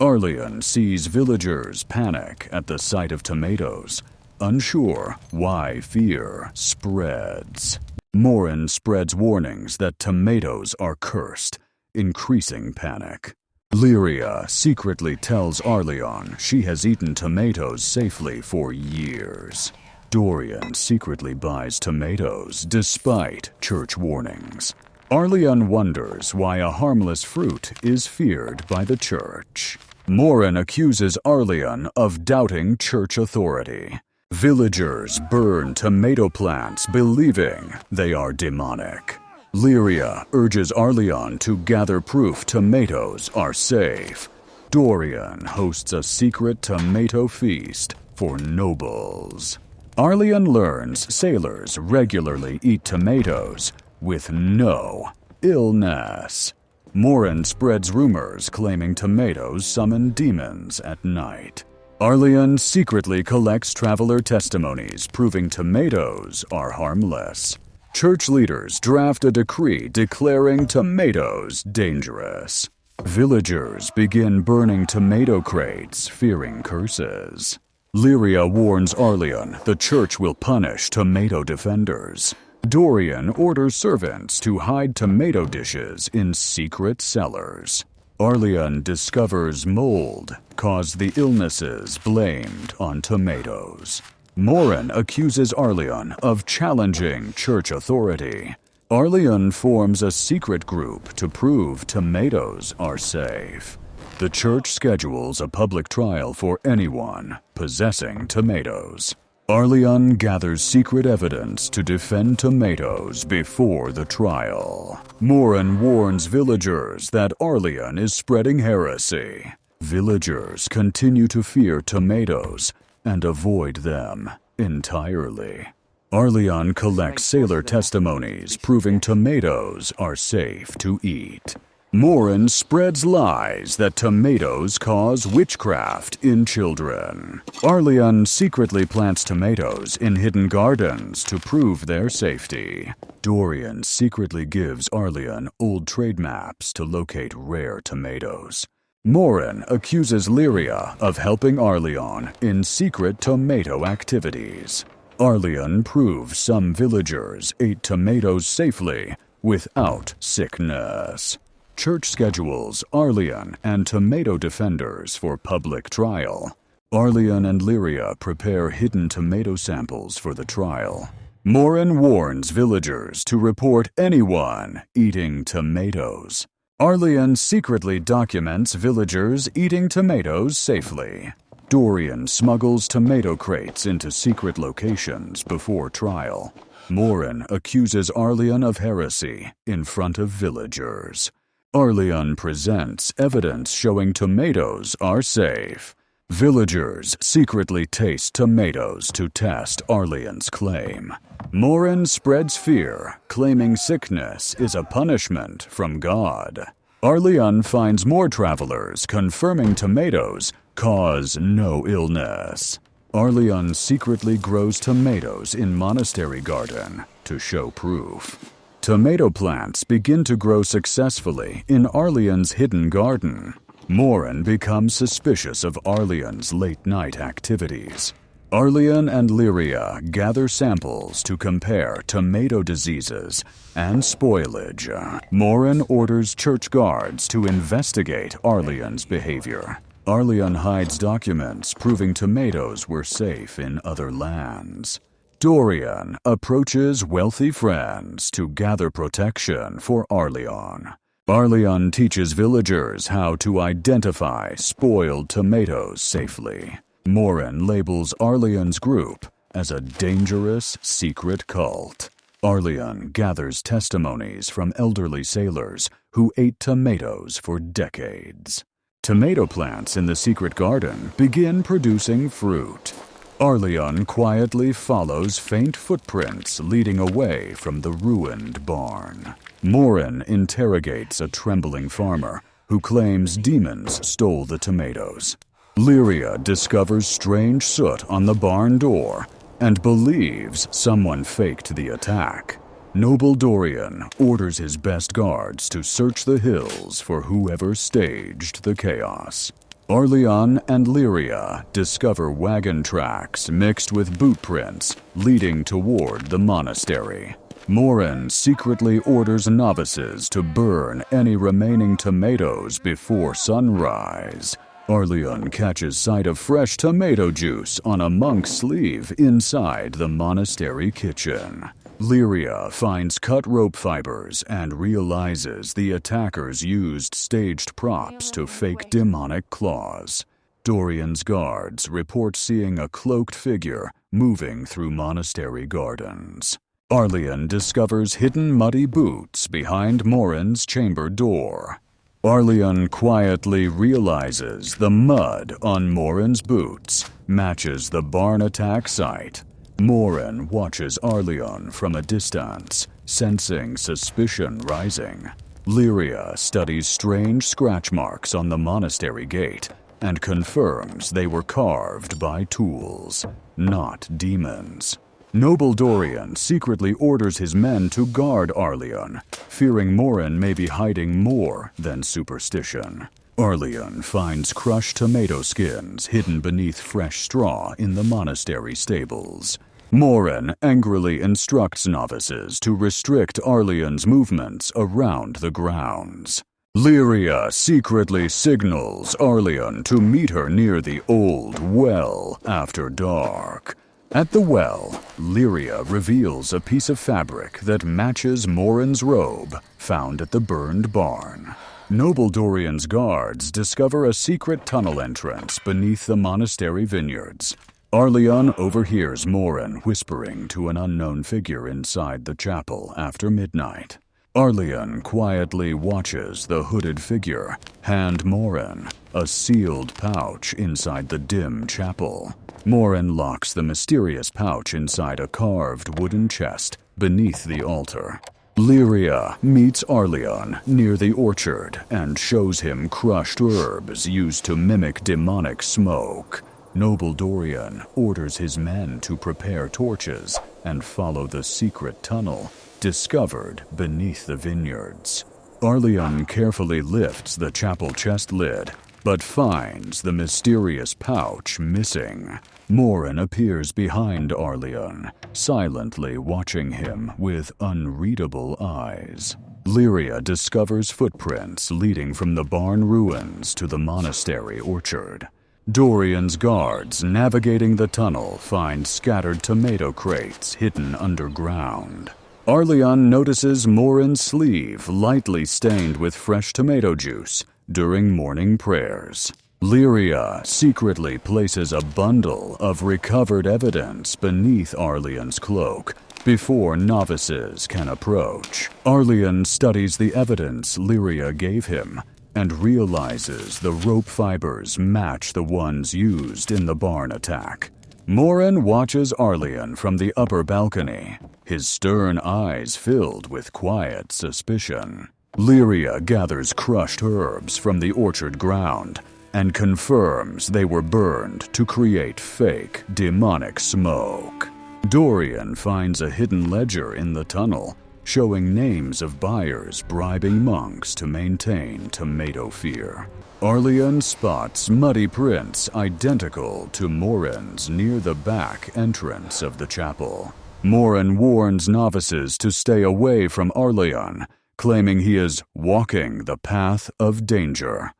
Arleon sees villagers panic at the sight of tomatoes, unsure why fear spreads. Morin spreads warnings that tomatoes are cursed, increasing panic. Lyria secretly tells Arleon she has eaten tomatoes safely for years. Dorian secretly buys tomatoes despite church warnings. Arleon wonders why a harmless fruit is feared by the church. Morin accuses Arleon of doubting church authority. Villagers burn tomato plants believing they are demonic. Lyria urges Arleon to gather proof tomatoes are safe. Dorian hosts a secret tomato feast for nobles. Arleon learns sailors regularly eat tomatoes with no illness. Morin spreads rumors claiming tomatoes summon demons at night. Arleon secretly collects traveler testimonies proving tomatoes are harmless. Church leaders draft a decree declaring tomatoes dangerous. Villagers begin burning tomato crates, fearing curses. Lyria warns Arleon the church will punish tomato defenders. Dorian orders servants to hide tomato dishes in secret cellars. Arleon discovers mold caused the illnesses blamed on tomatoes. Morin accuses Arleon of challenging church authority. Arleon forms a secret group to prove tomatoes are safe. The church schedules a public trial for anyone possessing tomatoes. Arleon gathers secret evidence to defend tomatoes before the trial. Morin warns villagers that Arleon is spreading heresy. Villagers continue to fear tomatoes and avoid them entirely. Arleon collects sailor testimonies proving tomatoes are safe to eat. Morin spreads lies that tomatoes cause witchcraft in children. Arleon secretly plants tomatoes in hidden gardens to prove their safety. Dorian secretly gives Arleon old trade maps to locate rare tomatoes. Morin accuses Lyria of helping Arleon in secret tomato activities. Arleon proves some villagers ate tomatoes safely without sickness. Church schedules Arleon and tomato defenders for public trial. Arleon and Lyria prepare hidden tomato samples for the trial. Morin warns villagers to report anyone eating tomatoes. Arleon secretly documents villagers eating tomatoes safely. Dorian smuggles tomato crates into secret locations before trial. Morin accuses Arleon of heresy in front of villagers. Arleon presents evidence showing tomatoes are safe. Villagers secretly taste tomatoes to test Arleon's claim. Morin spreads fear, claiming sickness is a punishment from God. Arleon finds more travelers confirming tomatoes cause no illness. Arleon secretly grows tomatoes in monastery garden to show proof. Tomato plants begin to grow successfully in Arleon's hidden garden. Morin becomes suspicious of Arleon's late-night activities. Arleon and Lyria gather samples to compare tomato diseases and spoilage. Morin orders church guards to investigate Arleon's behavior. Arleon hides documents proving tomatoes were safe in other lands. Dorian approaches wealthy friends to gather protection for Arleon. Arleon teaches villagers how to identify spoiled tomatoes safely. Morin labels Arleon's group as a dangerous secret cult. Arleon gathers testimonies from elderly sailors who ate tomatoes for decades. Tomato plants in the secret garden begin producing fruit. Arleon quietly follows faint footprints leading away from the ruined barn. Morin interrogates a trembling farmer who claims demons stole the tomatoes. Lyria discovers strange soot on the barn door and believes someone faked the attack. Noble Dorian orders his best guards to search the hills for whoever staged the chaos. Arleon and Lyria discover wagon tracks mixed with boot prints leading toward the monastery. Morin secretly orders novices to burn any remaining tomatoes before sunrise. Arleon catches sight of fresh tomato juice on a monk's sleeve inside the monastery kitchen. Lyria finds cut rope fibers and realizes the attackers used staged props to fake demonic claws. Dorian's guards report seeing a cloaked figure moving through monastery gardens. Arleon discovers hidden muddy boots behind Morin's chamber door. Arleon quietly realizes the mud on Morin's boots matches the barn attack site. Morin watches Arleon from a distance, sensing suspicion rising. Lyria studies strange scratch marks on the monastery gate and confirms they were carved by tools, not demons. Noble Dorian secretly orders his men to guard Arleon, fearing Morin may be hiding more than superstition. Arleon finds crushed tomato skins hidden beneath fresh straw in the monastery stables. Morin angrily instructs novices to restrict Arleon's movements around the grounds. Lyria secretly signals Arleon to meet her near the old well after dark. At the well, Lyria reveals a piece of fabric that matches Morin's robe found at the burned barn. Noble Dorian's guards discover a secret tunnel entrance beneath the monastery vineyards. Arleon overhears Morin whispering to an unknown figure inside the chapel after midnight. Arleon quietly watches the hooded figure hand Morin a sealed pouch inside the dim chapel. Morin locks the mysterious pouch inside a carved wooden chest beneath the altar. Lyria meets Arleon near the orchard and shows him crushed herbs used to mimic demonic smoke. Noble Dorian orders his men to prepare torches and follow the secret tunnel discovered beneath the vineyards. Arleon carefully lifts the chapel chest lid, but finds the mysterious pouch missing. Morin appears behind Arleon, silently watching him with unreadable eyes. Lyria discovers footprints leading from the barn ruins to the monastery orchard. Dorian's guards navigating the tunnel find scattered tomato crates hidden underground. Arleon notices Morin's sleeve lightly stained with fresh tomato juice during morning prayers. Lyria secretly places a bundle of recovered evidence beneath Arleon's cloak before novices can approach. Arleon studies the evidence Lyria gave him and realizes the rope fibers match the ones used in the barn attack. Morin watches Arleon from the upper balcony, his stern eyes filled with quiet suspicion. Lyria gathers crushed herbs from the orchard ground and confirms they were burned to create fake, demonic smoke. Dorian finds a hidden ledger in the tunnel, showing names of buyers bribing monks to maintain tomato fear. Arleon spots muddy prints identical to Morin's near the back entrance of the chapel. Morin warns novices to stay away from Arleon, claiming he is walking the path of danger.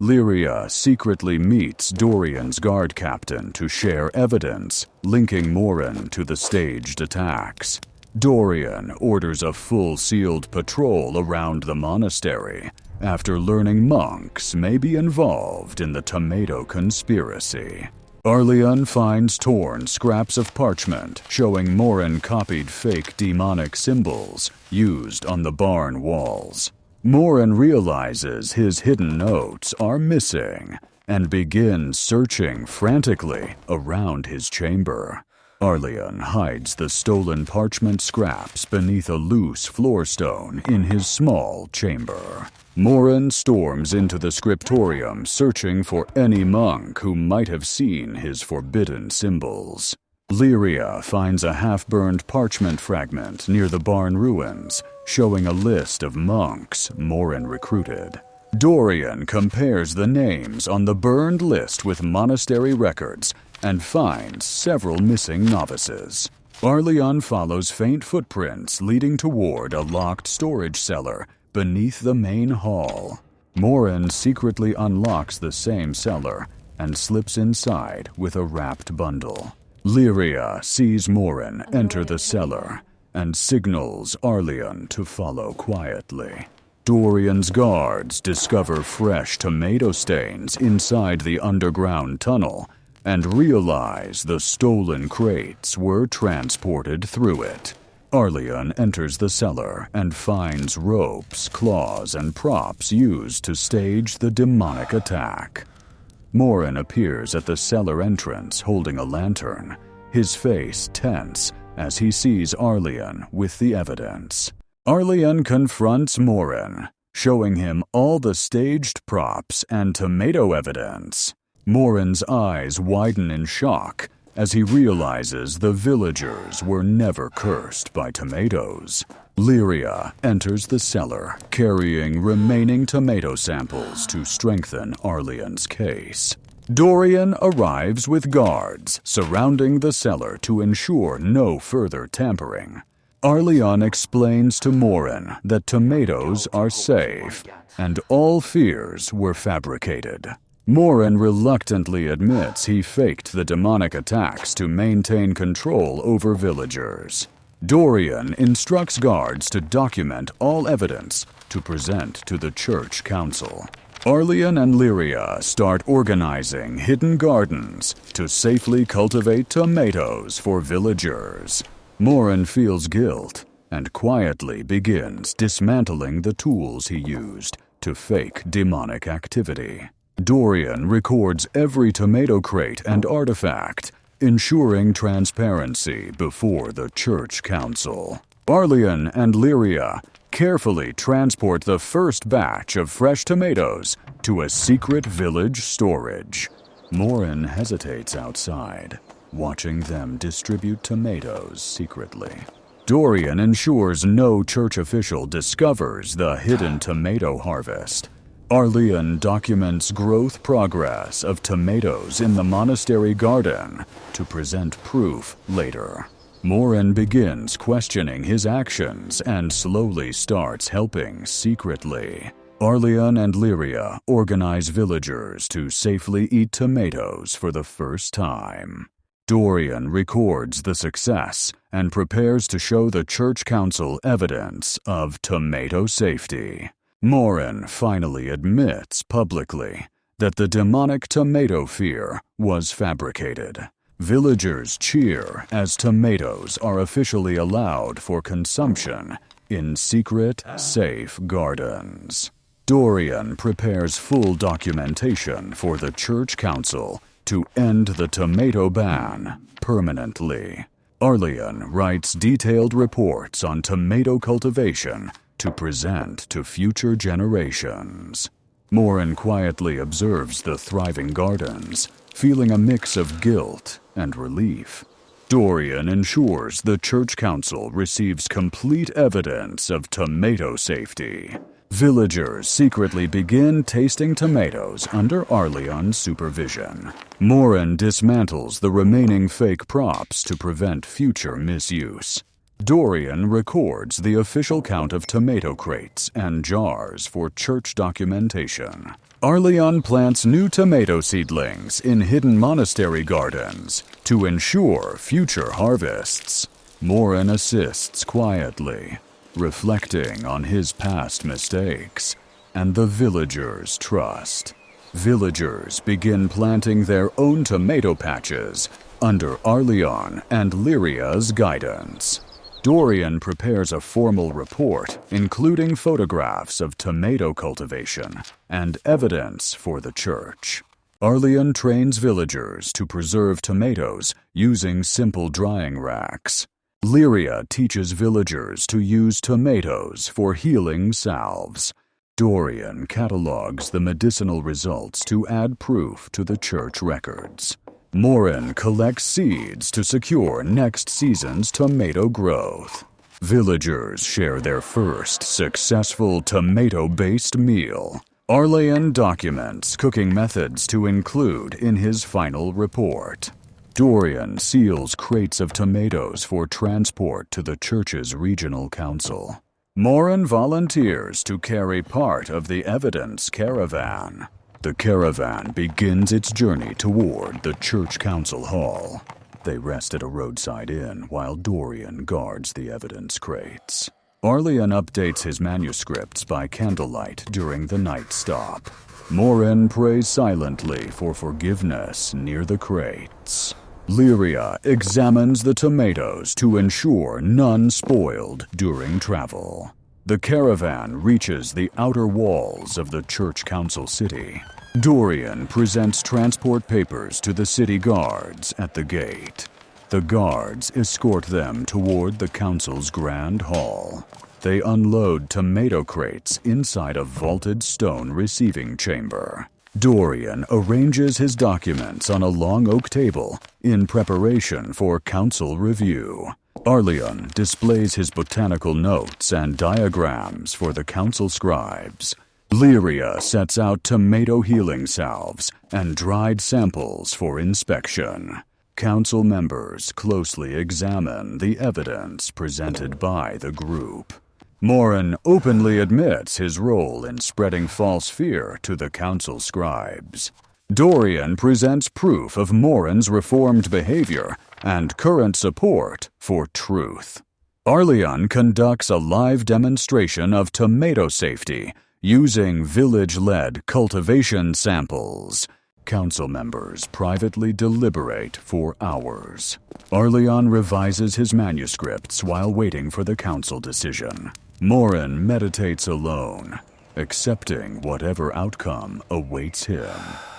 Lyria secretly meets Dorian's guard captain to share evidence linking Morin to the staged attacks. Dorian orders a full sealed patrol around the monastery after learning monks may be involved in the tomato conspiracy. Arleon finds torn scraps of parchment showing Morin copied fake demonic symbols used on the barn walls. Morin realizes his hidden notes are missing and begins searching frantically around his chamber. Arleon hides the stolen parchment scraps beneath a loose floor stone in his small chamber. Morin storms into the scriptorium searching for any monk who might have seen his forbidden symbols. Lyria finds a half-burned parchment fragment near the barn ruins, showing a list of monks Morin recruited. Dorian compares the names on the burned list with monastery records and finds several missing novices. Arleon follows faint footprints leading toward a locked storage cellar beneath the main hall. Morin secretly unlocks the same cellar and slips inside with a wrapped bundle. Lyria sees Morin enter the cellar and signals Arleon to follow quietly. Dorian's guards discover fresh tomato stains inside the underground tunnel and realize the stolen crates were transported through it. Arleon enters the cellar and finds ropes, claws, and props used to stage the demonic attack. Morin appears at the cellar entrance holding a lantern, his face tense as he sees Arleon with the evidence. Arleon confronts Morin, showing him all the staged props and tomato evidence. Morin's eyes widen in shock as he realizes the villagers were never cursed by tomatoes. Lyria enters the cellar, carrying remaining tomato samples to strengthen Arleon's case. Dorian arrives with guards surrounding the cellar to ensure no further tampering. Arleon explains to Morin that tomatoes are safe, and all fears were fabricated. Morin reluctantly admits he faked the demonic attacks to maintain control over villagers. Dorian instructs guards to document all evidence to present to the church council. Arleon and Lyria start organizing hidden gardens to safely cultivate tomatoes for villagers. Morin feels guilt and quietly begins dismantling the tools he used to fake demonic activity. Dorian records every tomato crate and artifact, ensuring transparency before the church council. Arleon and Lyria carefully transport the first batch of fresh tomatoes to a secret village storage. Morin hesitates outside, watching them distribute tomatoes secretly. Dorian ensures no church official discovers the hidden tomato harvest. Arleon documents growth progress of tomatoes in the monastery garden to present proof later. Morin begins questioning his actions and slowly starts helping secretly. Arleon and Lyria organize villagers to safely eat tomatoes for the first time. Dorian records the success and prepares to show the church council evidence of tomato safety. Morin finally admits publicly that the demonic tomato fear was fabricated. Villagers cheer as tomatoes are officially allowed for consumption in secret, safe gardens. Dorian prepares full documentation for the church council to end the tomato ban permanently. Arleon writes detailed reports on tomato cultivation to present to future generations. Morin quietly observes the thriving gardens, feeling a mix of guilt and relief. Dorian ensures the church council receives complete evidence of tomato safety. Villagers secretly begin tasting tomatoes under Arleon's supervision. Morin dismantles the remaining fake props to prevent future misuse. Dorian records the official count of tomato crates and jars for church documentation. Arleon plants new tomato seedlings in hidden monastery gardens to ensure future harvests. Morin assists quietly, reflecting on his past mistakes and the villagers' trust. Villagers begin planting their own tomato patches under Arleon and Lyria's guidance. Dorian prepares a formal report, including photographs of tomato cultivation and evidence for the church. Arleon trains villagers to preserve tomatoes using simple drying racks. Lyria teaches villagers to use tomatoes for healing salves. Dorian catalogs the medicinal results to add proof to the church records. Morin collects seeds to secure next season's tomato growth. Villagers share their first successful tomato-based meal, Arleon documents cooking methods to include in his final report. Dorian seals crates of tomatoes for transport to the church's regional council. Morin volunteers to carry part of the evidence caravan. The caravan begins its journey toward the church council hall. They rest at a roadside inn while Dorian guards the evidence crates. Arleon updates his manuscripts by candlelight during the night stop. Morin prays silently for forgiveness near the crates. Lyria examines the tomatoes to ensure none spoiled during travel. The caravan reaches the outer walls of the church council city. Dorian presents transport papers to the city guards at the gate. The guards escort them toward the council's grand hall. They unload tomato crates inside a vaulted stone receiving chamber. Dorian arranges his documents on a long oak table in preparation for council review. Arleon displays his botanical notes and diagrams for the council scribes. Lyria sets out tomato healing salves and dried samples for inspection. Council members closely examine the evidence presented by the group. Morin openly admits his role in spreading false fear to the council scribes. Dorian presents proof of Morin's reformed behavior and current support for truth. Arleon conducts a live demonstration of tomato safety using village-led cultivation samples. Council members privately deliberate for hours. Arleon revises his manuscripts while waiting for the council decision. Morin meditates alone, accepting whatever outcome awaits him.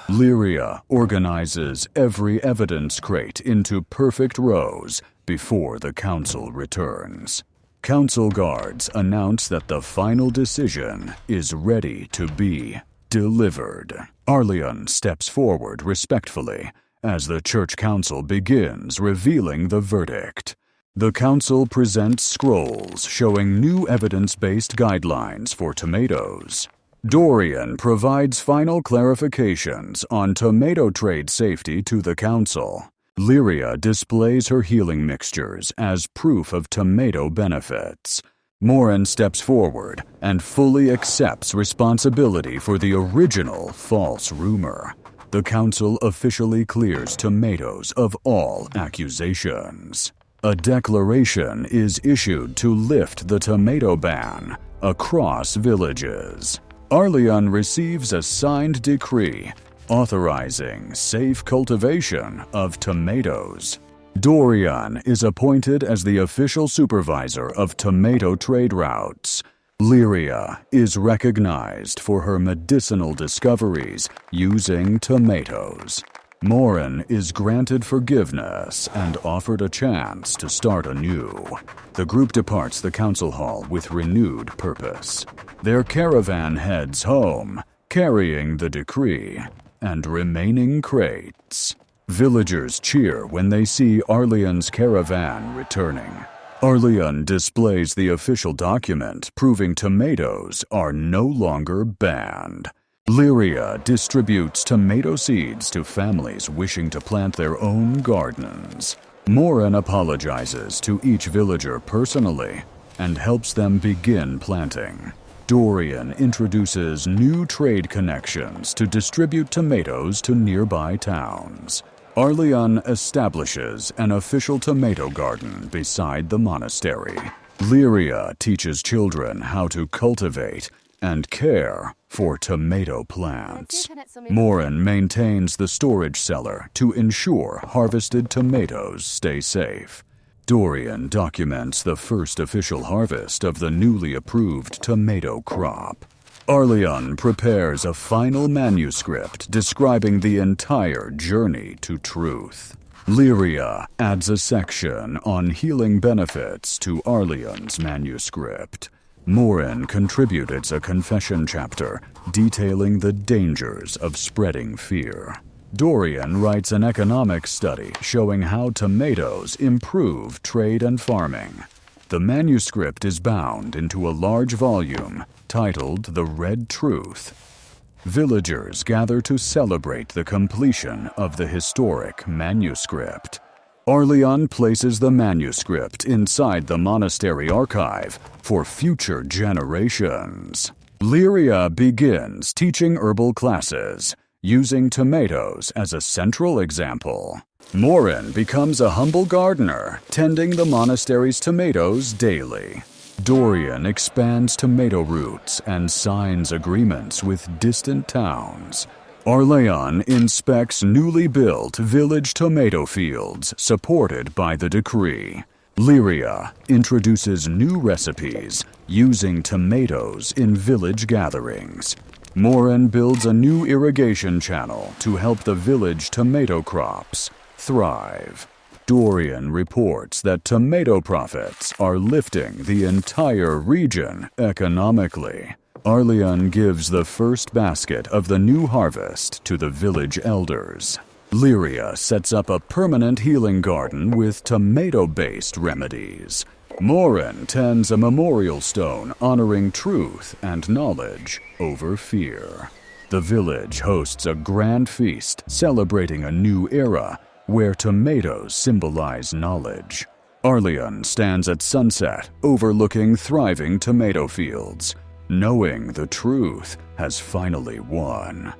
Lyria organizes every evidence crate into perfect rows before the council returns. Council guards announce that the final decision is ready to be delivered. Arleon steps forward respectfully as the church council begins revealing the verdict. The council presents scrolls showing new evidence-based guidelines for tomatoes. Dorian provides final clarifications on tomato trade safety to the council. Lyria displays her healing mixtures as proof of tomato benefits. Morin steps forward and fully accepts responsibility for the original false rumor. The council officially clears tomatoes of all accusations. A declaration is issued to lift the tomato ban across villages. Arleon receives a signed decree authorizing safe cultivation of tomatoes. Dorian is appointed as the official supervisor of tomato trade routes. Lyria is recognized for her medicinal discoveries using tomatoes. Morin is granted forgiveness and offered a chance to start anew. The group departs the council hall with renewed purpose. Their caravan heads home, carrying the decree and remaining crates. Villagers cheer when they see Arleon's caravan returning. Arleon displays the official document proving tomatoes are no longer banned. Lyria distributes tomato seeds to families wishing to plant their own gardens. Morin apologizes to each villager personally and helps them begin planting. Dorian introduces new trade connections to distribute tomatoes to nearby towns. Arleon establishes an official tomato garden beside the monastery. Lyria teaches children how to cultivate and care for tomato plants. Morin maintains the storage cellar to ensure harvested tomatoes stay safe. Dorian documents the first official harvest of the newly approved tomato crop. Arleon prepares a final manuscript describing the entire journey to truth. Lyria adds a section on healing benefits to Arleon's manuscript. Morin contributed a confession chapter detailing the dangers of spreading fear. Dorian writes an economic study showing how tomatoes improve trade and farming. The manuscript is bound into a large volume titled The Red Truth. Villagers gather to celebrate the completion of the historic manuscript. Arleon places the manuscript inside the monastery archive for future generations. Lyria begins teaching herbal classes, using tomatoes as a central example. Morin becomes a humble gardener, tending the monastery's tomatoes daily. Dorian expands tomato roots and signs agreements with distant towns. Arleon inspects newly built village tomato fields supported by the decree. Lyria introduces new recipes using tomatoes in village gatherings. Morin builds a new irrigation channel to help the village tomato crops thrive. Dorian reports that tomato profits are lifting the entire region economically. Arleon gives the first basket of the new harvest to the village elders. Lyria sets up a permanent healing garden with tomato-based remedies. Morin tends a memorial stone honoring truth and knowledge over fear. The village hosts a grand feast celebrating a new era where tomatoes symbolize knowledge. Arleon stands at sunset overlooking thriving tomato fields, knowing the truth has finally won.